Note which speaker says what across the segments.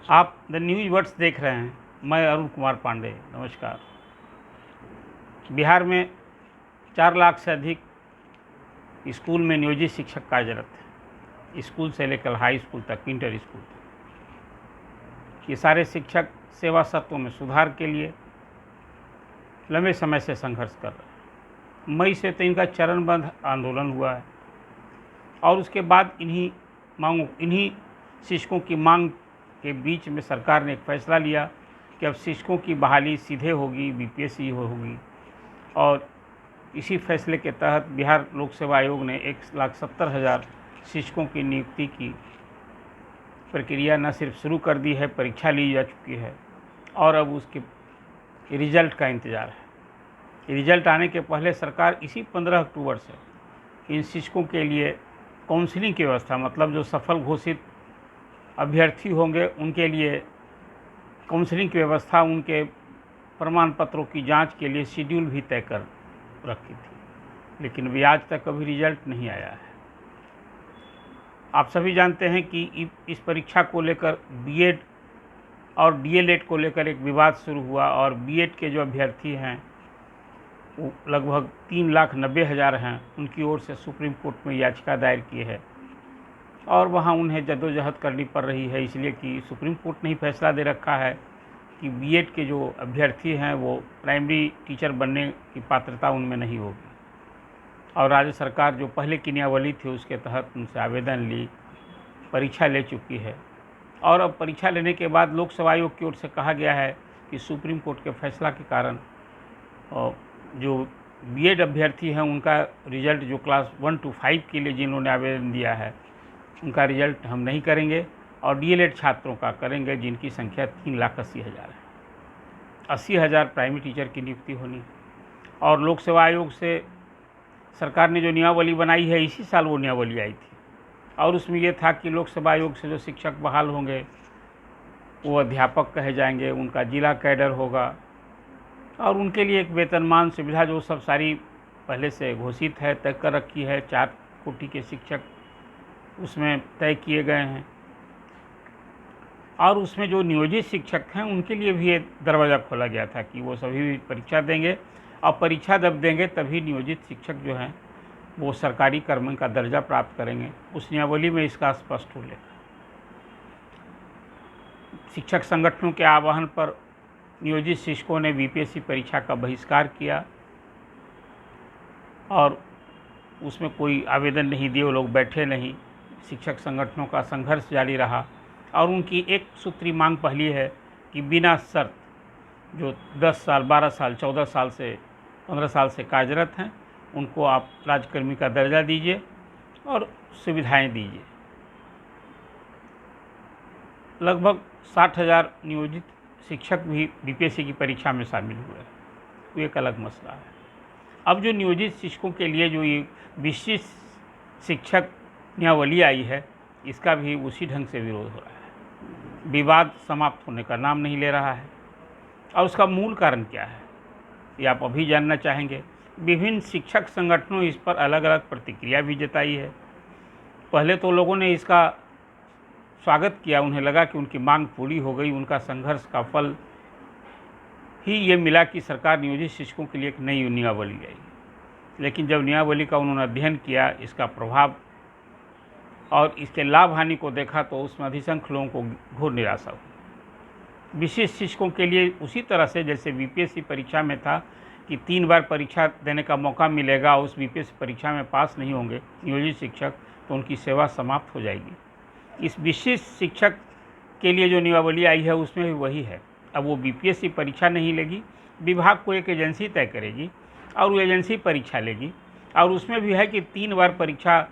Speaker 1: आप the news words देख रहे हैं। मैं अरुण कुमार पांडे, नमस्कार। बिहार में 4 लाख से अधिक स्कूल में नियोजित शिक्षक कार्यरत हैं, स्कूल से लेकर हाई स्कूल तक, इंटर स्कूल तक। ये सारे शिक्षक सेवा सत्वों में सुधार के लिए लंबे समय से संघर्ष कर रहे हैं। मई से तो इनका चरणबद्ध आंदोलन हुआ है और उसके बाद इन्हीं शिक्षकों की मांग के बीच में सरकार ने एक फैसला लिया कि अब शिक्षकों की बहाली सीधे होगी, बीपीएससी होगी। और इसी फैसले के तहत बिहार लोक सेवा आयोग ने 1,70,000 शिक्षकों की नियुक्ति की प्रक्रिया न सिर्फ शुरू कर दी है, परीक्षा ली जा चुकी है और अब उसके रिजल्ट का इंतज़ार है। रिजल्ट आने के पहले सरकार इसी 15 अक्टूबर से इन शिक्षकों के लिए काउंसलिंग की व्यवस्था, मतलब जो सफल घोषित अभ्यर्थी होंगे उनके लिए काउंसलिंग की व्यवस्था, उनके प्रमाण पत्रों की जांच के लिए शेड्यूल भी तय कर रखी थी, लेकिन अभी आज तक कभी रिजल्ट नहीं आया है। आप सभी जानते हैं कि इस परीक्षा को लेकर बीएड और डीएलएड को लेकर एक विवाद शुरू हुआ और बीएड के जो अभ्यर्थी हैं वो लगभग 3,90,000 हैं, उनकी ओर से सुप्रीम कोर्ट में याचिका दायर की है और वहाँ उन्हें जद्दोजहद करनी पड़ रही है, इसलिए कि सुप्रीम कोर्ट ने ही फैसला दे रखा है कि बीएड के जो अभ्यर्थी हैं वो प्राइमरी टीचर बनने की पात्रता उनमें नहीं होगी। और राज्य सरकार जो पहले की नियमावली थी उसके तहत उनसे आवेदन ली, परीक्षा ले चुकी है और अब परीक्षा लेने के बाद लोक सेवा आयोग की ओर से कहा गया है कि सुप्रीम कोर्ट के फैसला के कारण जो बीएड अभ्यर्थी हैं उनका रिजल्ट, जो क्लास 1 to 5 के लिए जिन्होंने आवेदन दिया है, उनका रिजल्ट हम नहीं करेंगे और डीएलएड छात्रों का करेंगे, जिनकी संख्या 3,80,000 है। 80,000 प्राइमरी टीचर की नियुक्ति होनी। और लोक सेवा आयोग से सरकार ने जो नियमावली बनाई है, इसी साल वो नियमावली आई थी और उसमें ये था कि लोक सेवा आयोग से जो शिक्षक बहाल होंगे वो अध्यापक कहे जाएंगे, उनका जिला कैडर होगा और उनके लिए एक वेतनमान सुविधा जो सब सारी पहले से घोषित है, तय कर रखी है। 4 कोटि के शिक्षक उसमें तय किए गए हैं और उसमें जो नियोजित शिक्षक हैं उनके लिए भी एक दरवाज़ा खोला गया था कि वो सभी परीक्षा देंगे और परीक्षा जब देंगे तभी नियोजित शिक्षक जो हैं वो सरकारी कर्मचारी का दर्जा प्राप्त करेंगे। उस नियमावली में इसका स्पष्ट उल्लेख है। शिक्षक संगठनों के आह्वान पर नियोजित शिक्षकों ने बीपीएससी परीक्षा का बहिष्कार किया और उसमें कोई आवेदन नहीं दिए, वो लोग बैठे नहीं। शिक्षक संगठनों का संघर्ष जारी रहा और उनकी एक सूत्री मांग पहली है कि बिना शर्त जो 10 साल, 12 साल, 14 साल से 15 साल से कार्यरत हैं उनको आप राज्यकर्मी का दर्जा दीजिए और सुविधाएं दीजिए। लगभग 60,000 नियोजित शिक्षक भी बीपीएससी की परीक्षा में शामिल हुए हैं, वो एक अलग मसला है। अब जो नियोजित शिक्षकों के लिए जो ये विशिष्ट शिक्षक नियमावली आई है, इसका भी उसी ढंग से विरोध हो रहा है। विवाद समाप्त होने का नाम नहीं ले रहा है और उसका मूल कारण क्या है ये आप अभी जानना चाहेंगे। विभिन्न शिक्षक संगठनों इस पर अलग अलग प्रतिक्रिया भी जताई है। पहले तो लोगों ने इसका स्वागत किया, उन्हें लगा कि उनकी मांग पूरी हो गई, उनका संघर्ष का फल ही ये मिला कि सरकार नियोजित शिक्षकों के लिए एक नई नियमावली आई। लेकिन जब नियमावली का उन्होंने अध्ययन किया, इसका प्रभाव और इसके लाभ हानि को देखा तो उसमें अधिसंख्य लोगों को घोर निराशा हुई। विशिष्ट शिक्षकों के लिए उसी तरह से जैसे बीपीएससी परीक्षा में था कि 3 बार परीक्षा देने का मौका मिलेगा, उस बीपीएससी परीक्षा में पास नहीं होंगे नियोजित शिक्षक तो उनकी सेवा समाप्त हो जाएगी। इस विशिष्ट शिक्षक के लिए जो नियमावली आई है उसमें भी वही है। अब वो बीपीएससी परीक्षा नहीं लेगी, विभाग को एक एजेंसी तय करेगी और वो एजेंसी परीक्षा लेगी और उसमें भी है कि 3 बार परीक्षा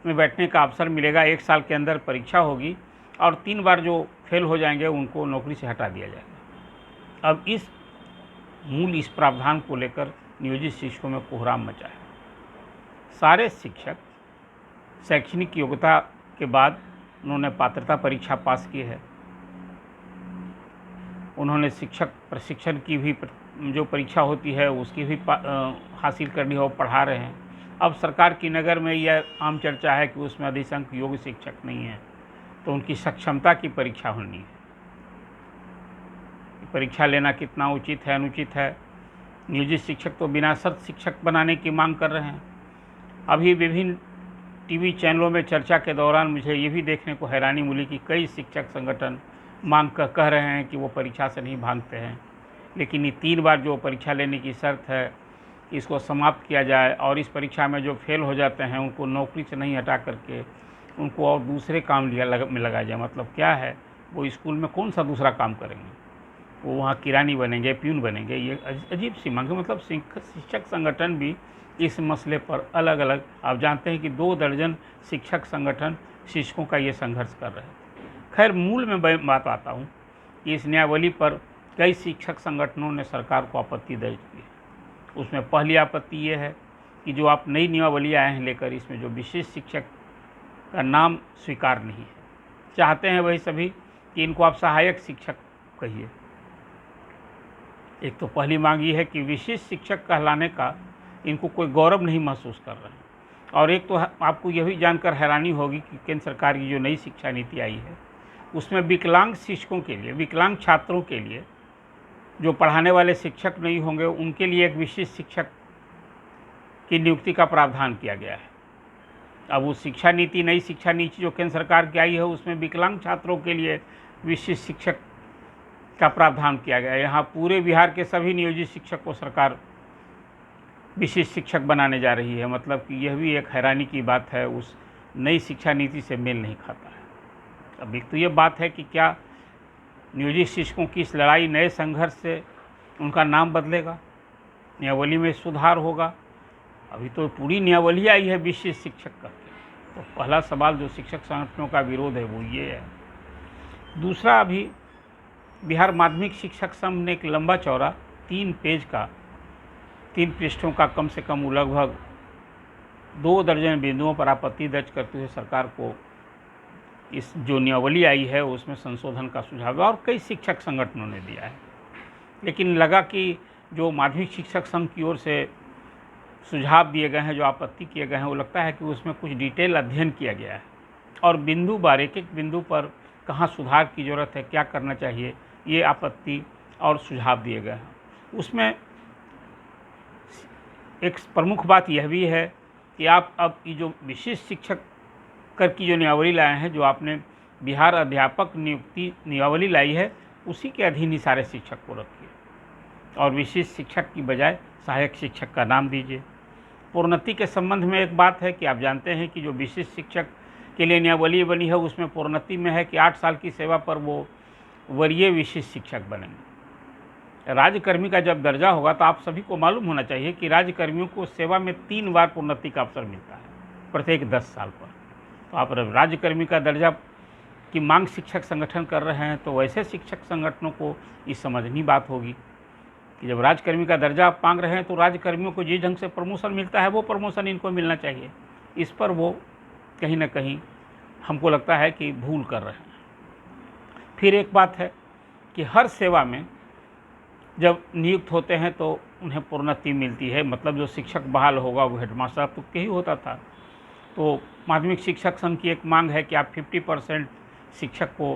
Speaker 1: में बैठने का अवसर मिलेगा, 1 साल के अंदर परीक्षा होगी और 3 बार जो फेल हो जाएंगे उनको नौकरी से हटा दिया जाएगा। अब इस प्रावधान को लेकर नियोजित शिक्षकों में कोहराम मचा है। सारे शिक्षक शैक्षणिक योग्यता के बाद उन्होंने पात्रता परीक्षा पास की है, उन्होंने शिक्षक प्रशिक्षण की भी जो परीक्षा होती है उसकी भी हासिल करनी हो, पढ़ा रहे हैं। अब सरकार की नज़र में यह आम चर्चा है कि उसमें अधिसंख्य योग्य शिक्षक नहीं है तो उनकी सक्षमता की परीक्षा होनी है। परीक्षा लेना कितना उचित है अनुचित है। नियोजित शिक्षक तो बिना शर्त शिक्षक बनाने की मांग कर रहे हैं। अभी विभिन्न टीवी चैनलों में चर्चा के दौरान मुझे ये भी देखने को हैरानी मिली कि कई शिक्षक संगठन मांग कर कह रहे हैं कि वो परीक्षा से नहीं भागते हैं, लेकिन ये 3 बार जो परीक्षा लेने की शर्त है इसको समाप्त किया जाए और इस परीक्षा में जो फेल हो जाते हैं उनको नौकरी से नहीं हटा करके उनको और दूसरे काम में लगाया जाए। मतलब क्या है, वो स्कूल में कौन सा दूसरा काम करेंगे, वो वहाँ किरानी बनेंगे, प्यून बनेंगे। ये अजीब सी मांग है। मतलब शिक्षक संगठन भी इस मसले पर अलग अलग, आप जानते हैं कि 2 दर्जन शिक्षक संगठन शिक्षकों का ये संघर्ष कर रहे हैं। खैर मूल में बात आता हूँ कि इस नियमावली पर कई शिक्षक संगठनों ने सरकार को आपत्ति दर्ज की है। उसमें पहली आपत्ति ये है कि जो आप नई नियमावली आए हैं लेकर, इसमें जो विशेष शिक्षक का नाम स्वीकार नहीं है। चाहते हैं वही सभी कि इनको आप सहायक शिक्षक कहिए। एक तो पहली मांग ये है कि विशेष शिक्षक कहलाने का इनको कोई गौरव नहीं महसूस कर रहे हैं। और एक तो आपको यह भी जानकर हैरानी होगी कि केंद्र सरकार की जो नई शिक्षा नीति आई है उसमें विकलांग शिक्षकों के लिए, विकलांग छात्रों के लिए जो पढ़ाने वाले शिक्षक नहीं होंगे उनके लिए एक विशेष शिक्षक की नियुक्ति का प्रावधान किया गया है। अब वो शिक्षा नीति, नई शिक्षा नीति जो केंद्र सरकार की आई है उसमें विकलांग छात्रों के लिए विशेष शिक्षक का प्रावधान किया गया है। यहाँ पूरे बिहार के सभी नियोजित शिक्षक को सरकार विशेष शिक्षक बनाने जा रही है। मतलब कि यह भी एक हैरानी की बात है, उस नई शिक्षा नीति से मेल नहीं खाता है। अब एक तो ये बात है कि क्या नियोजित शिक्षकों की इस लड़ाई, नए संघर्ष से उनका नाम बदलेगा, नियमावली में सुधार होगा? अभी तो पूरी नियमावली आई है विशेष शिक्षक करके। तो पहला सवाल जो शिक्षक संगठनों का विरोध है वो ये है। दूसरा, अभी बिहार माध्यमिक शिक्षक संघ ने एक लंबा चौड़ा 3 पृष्ठों का कम से कम लगभग 2 दर्जन बिंदुओं पर आपत्ति दर्ज करते हुए सरकार को इस जो नियमावली आई है उसमें संशोधन का सुझाव और कई शिक्षक संगठनों ने दिया है। लेकिन लगा कि जो माध्यमिक शिक्षक संघ की ओर से सुझाव दिए गए हैं, जो आपत्ति किए गए हैं, वो लगता है कि उसमें कुछ डिटेल अध्ययन किया गया है और बिंदु बार, एक एक बिंदु पर कहाँ सुधार की ज़रूरत है, क्या करना चाहिए, ये आपत्ति और सुझाव दिए गए हैं। उसमें एक प्रमुख बात यह भी है कि आप अब ये जो विशेष शिक्षक कर की जो नियमावली लाए हैं, जो आपने बिहार अध्यापक नियुक्ति नियमावली लाई है, उसी के अधीन ही सारे शिक्षक को रखिए और विशेष शिक्षक की बजाय सहायक शिक्षक का नाम दीजिए। प्रोन्नति के संबंध में एक बात है कि आप जानते हैं कि जो विशेष शिक्षक के लिए नियमावली बनी है उसमें प्रोन्नति में है कि 8 साल की सेवा पर वो वरीय विशेष शिक्षक बनेंगे। राज्यकर्मी का जब दर्जा होगा तो आप सभी को मालूम होना चाहिए कि राज्यकर्मियों को सेवा में 3 बार प्रोन्नति का अवसर मिलता है प्रत्येक 10 साल पर। तो आप राज्यकर्मी का दर्जा की मांग शिक्षक संगठन कर रहे हैं तो वैसे शिक्षक संगठनों को ये समझनी बात होगी कि जब राज्यकर्मी का दर्जा आप मांग रहे हैं तो राज्यकर्मियों को जिस ढंग से प्रमोशन मिलता है वो प्रमोशन इनको मिलना चाहिए। इस पर वो कहीं ना कहीं हमको लगता है कि भूल कर रहे हैं। फिर एक बात है कि हर सेवा में जब नियुक्त होते हैं तो उन्हें प्रोन्नति मिलती है। मतलब जो शिक्षक बहाल होगा वो हेडमास्टर तो ही होता था। तो माध्यमिक शिक्षक संघ की एक मांग है कि आप 50% शिक्षक को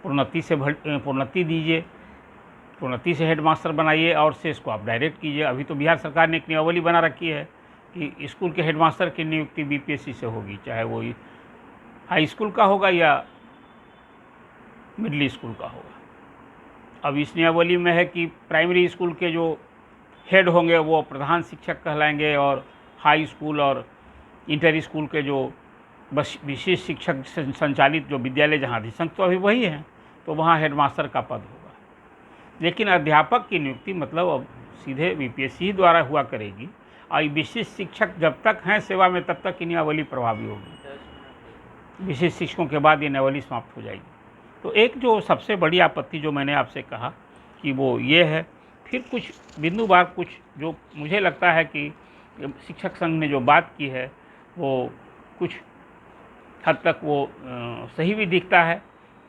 Speaker 1: प्रोन्नति दीजिए, प्रोन्नति से हेडमास्टर बनाइए और शेष को आप डायरेक्ट कीजिए। अभी तो बिहार सरकार ने एक नियमावली बना रखी है कि स्कूल के हेडमास्टर की नियुक्ति बीपीएससी से होगी, चाहे वो हाई स्कूल का होगा या मिडिल स्कूल का होगा। अब इस नियमावली में है कि प्राइमरी स्कूल के जो हेड होंगे वो प्रधान शिक्षक कहलाएंगे और हाई स्कूल और इंटर स्कूल के जो बस विशेष शिक्षक संचालित जो विद्यालय जहाँ अधिसंघ तो अभी वही हैं तो वहाँ हेडमास्टर का पद होगा। लेकिन अध्यापक की नियुक्ति मतलब अब सीधे बीपीएससी द्वारा हुआ करेगी और विशेष शिक्षक जब तक हैं सेवा में तब तक ये नियमावली प्रभावी होगी। विशेष शिक्षकों के बाद ये नियमावली समाप्त हो जाएगी। तो एक जो सबसे बड़ी आपत्ति जो मैंने आपसे कहा कि वो ये है। फिर कुछ बिंदुवार कुछ जो मुझे लगता है कि शिक्षक संघ ने जो बात की है वो कुछ हद तक वो सही भी दिखता है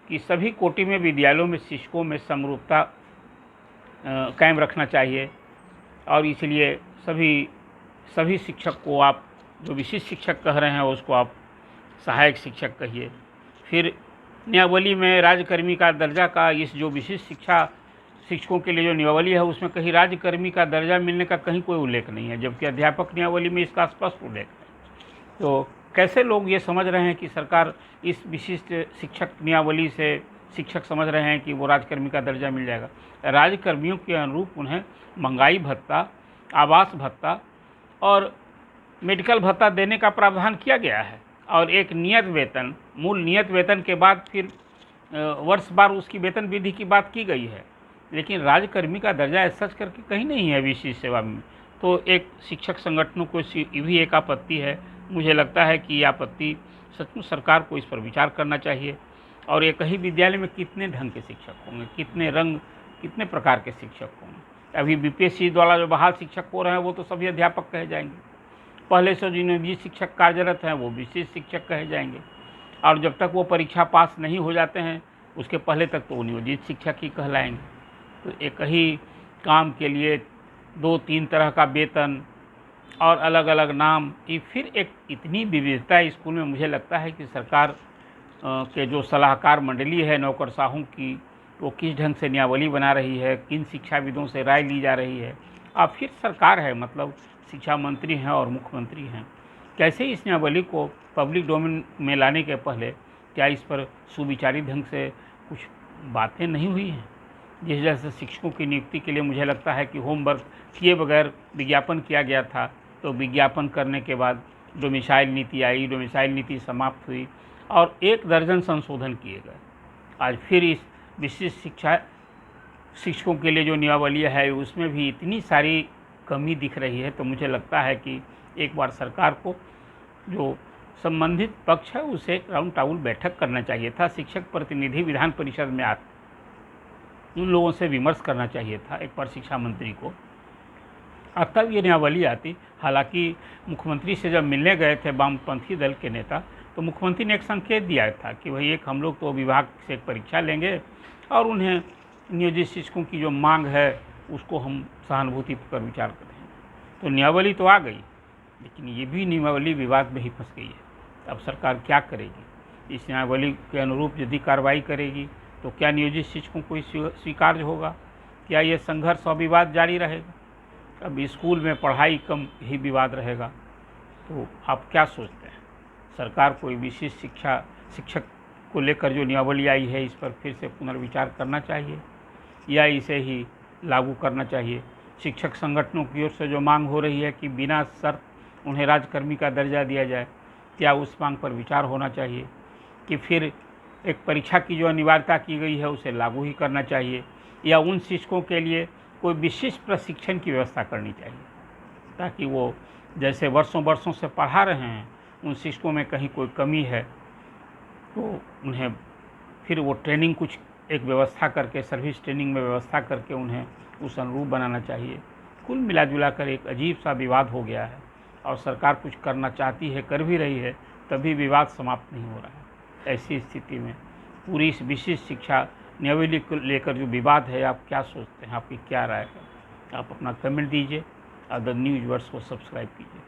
Speaker 1: कि सभी कोटि में विद्यालयों में शिक्षकों में समरूपता कायम रखना चाहिए और इसलिए सभी शिक्षक को आप जो विशेष शिक्षक कह रहे हैं उसको आप सहायक शिक्षक कहिए। फिर नियमावली में राज्यकर्मी का दर्जा का इस जो विशेष शिक्षा शिक्षकों के लिए जो नियमावली है उसमें कहीं राज्यकर्मी का दर्जा मिलने का कहीं कोई उल्लेख नहीं है, जबकि अध्यापक नियमावली में इसका स्पष्ट उल्लेख है। तो कैसे लोग ये समझ रहे हैं कि सरकार इस विशिष्ट शिक्षक नियमावली से शिक्षक समझ रहे हैं कि वो राज्यकर्मी का दर्जा मिल जाएगा। राज्यकर्मियों के अनुरूप उन्हें महंगाई भत्ता, आवास भत्ता और मेडिकल भत्ता देने का प्रावधान किया गया है, और एक नियत वेतन, मूल नियत वेतन के बाद फिर वर्षवार उसकी वेतन वृद्धि की बात की गई है, लेकिन राज्यकर्मी का दर्जा सच करके कहीं नहीं है विशेष सेवा में। तो एक शिक्षक संगठनों को भी एक आपत्ति है। मुझे लगता है कि ये आपत्ति सचमुच सरकार को इस पर विचार करना चाहिए। और एक ही विद्यालय में कितने ढंग के शिक्षक होंगे, कितने रंग, कितने प्रकार के शिक्षक होंगे। अभी बीपीएससी द्वारा जो बहाल शिक्षक हो रहे हैं वो तो सभी अध्यापक कहे जाएंगे, पहले से जो नियोजित शिक्षक कार्यरत हैं वो विशेष शिक्षक कहे जाएंगे, और जब तक वो परीक्षा पास नहीं हो जाते हैं उसके पहले तक तो वो नियोजित शिक्षक ही कहलाएंगे। तो एक ही काम के लिए 2-3 तरह का वेतन और अलग अलग नाम, ये फिर एक इतनी विविधता है स्कूल में। मुझे लगता है कि सरकार के जो सलाहकार मंडली है नौकरशाहों की, वो किस ढंग से नियमावली बना रही है, किन शिक्षाविदों से राय ली जा रही है। अब फिर सरकार है, मतलब शिक्षा मंत्री हैं और मुख्यमंत्री हैं, कैसे इस नियमावली को पब्लिक डोमेन में लाने के पहले क्या इस पर सुविचारित ढंग से कुछ बातें नहीं हुई हैं। जिस जैसे शिक्षकों की नियुक्ति के लिए मुझे लगता है कि होमवर्क किए बगैर विज्ञापन किया गया था, तो विज्ञापन करने के बाद डोमिसाइल नीति आई, डोमिसाइल नीति समाप्त हुई और 1 दर्जन संशोधन किए गए। आज फिर इस विशिष्ट शिक्षा शिक्षकों के लिए जो नियमावली है उसमें भी इतनी सारी कमी दिख रही है। तो मुझे लगता है कि एक बार सरकार को जो संबंधित पक्ष है उसे राउंड टेबल बैठक करना चाहिए था, शिक्षक प्रतिनिधि विधान परिषद में आते उन लोगों से विमर्श करना चाहिए था एक बार शिक्षा मंत्री को, और तब ये नियमावली आती। हालांकि मुख्यमंत्री से जब मिलने गए थे वामपंथी दल के नेता, तो मुख्यमंत्री ने एक संकेत दिया था कि भाई एक हम लोग तो विभाग से एक परीक्षा लेंगे और उन्हें नियोजित शिक्षकों की जो मांग है उसको हम सहानुभूति पर विचार करेंगे। तो नियमावली तो आ गई, लेकिन ये भी नियमावली विवाद में ही फंस गई है। अब सरकार क्या करेगी? इस नियमावली के अनुरूप यदि कार्रवाई करेगी तो क्या नियोजित शिक्षकों को स्वीकार्य होगा? क्या ये संघर्ष और विवाद जारी रहेगा? अब स्कूल में पढ़ाई कम ही विवाद रहेगा। तो आप क्या सोचते हैं? सरकार को विशेष शिक्षक को लेकर जो नियमावली आई है इस पर फिर से पुनर्विचार करना चाहिए या इसे ही लागू करना चाहिए? शिक्षक संगठनों की ओर से जो मांग हो रही है कि बिना शर्त उन्हें राज्यकर्मी का दर्जा दिया जाए, क्या उस मांग पर विचार होना चाहिए? कि फिर एक परीक्षा की जो अनिवार्यता की गई है उसे लागू ही करना चाहिए, या उन शिक्षकों के लिए कोई विशिष्ट प्रशिक्षण की व्यवस्था करनी चाहिए ताकि वो जैसे वर्षों से पढ़ा रहे हैं उन शिक्षकों में कहीं कोई कमी है तो उन्हें फिर वो ट्रेनिंग कुछ एक व्यवस्था करके, सर्विस ट्रेनिंग में व्यवस्था करके उन्हें उस अनुरूप बनाना चाहिए। कुल मिला जुला कर एक अजीब सा विवाद हो गया है और सरकार कुछ करना चाहती है, कर भी रही है, तभी विवाद समाप्त नहीं हो रहा है। ऐसी स्थिति में पूरी इस विशिष्ट शिक्षा नियमावली को लेकर जो विवाद है, आप क्या सोचते हैं? आपकी क्या राय है? आप अपना कमेंट दीजिए और द न्यूज़ वर्स को सब्सक्राइब कीजिए।